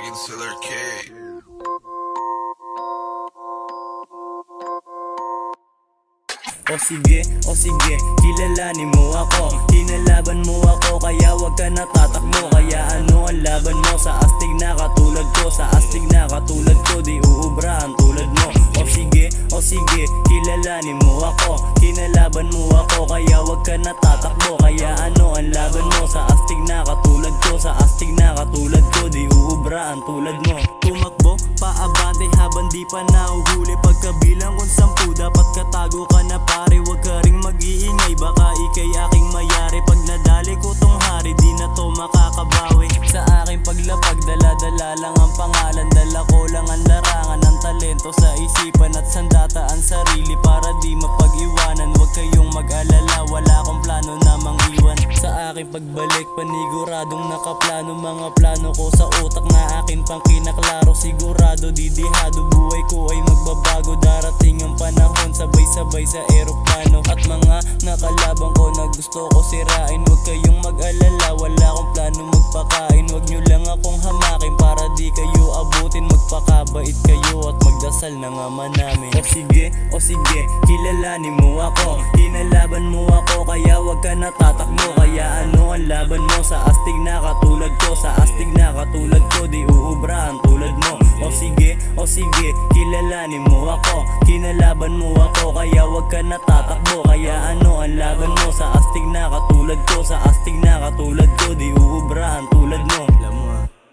Killer K. O sige, kilalanin mo ako. Kinalaban mo ako, kaya wag ka natatakbo. Kaya ano ang laban mo sa astig na katulad ko? Sa astig na katulad ko, di uubrahan tulad mo. O sige, kilalanin mo ako. Kinalaban mo ako, kaya wag ka natatakbo. Kaya ano ang laban mo sa astig na katulad ko? Sa astig na katulad ko, di uubrahan tulad mo. Tumakbo, paabante habang di pa nahuhuli. Pagkabilang kung 10, dapat katago ka na pare. Huwag ka ring mag-iingay, baka ikay aking mayari. Pag nadali ko tong hari, di na to makakabawi. Sa aking paglapag, dala-dala lang ang pangalan. Dala ko lang ang larangan ng talento sa isipan at sandataan sarili para di mapag-iwanan. Huwag kayong mag-alala, wala akong plano na mang-iwan. Sa aking pagbalik, paniguradong nakaplano. Mga plano ko sa utak na akin pang kinaklaro. Sigurado didihado, buhay ko ay magbabago. Darating ang panahon, sabay-sabay sa eroplano. At mga nakalabang ko na gusto ko sirain. Huwag kayong mag-alala, wala akong plano magpakain. Huwag nyo lang akong hamakin para di kayo abutin. Magpakabait kayo at magdasal ng ama namin. O sige, kilalanin mo ako. Kinalaban mo ako, kaya wag ka natatakbo. Kaya ano ang laban mo sa astig na katulad ko? Sa astig na katulad ko, di uubrahan tulad mo. O sige, kilalanin mo ako. Kinalaban mo ako, kaya wag ka natatakbo. Kaya ano ang laban mo sa astig na katulad ko? Sa astig na katulad ko, di uubrahan tulad mo.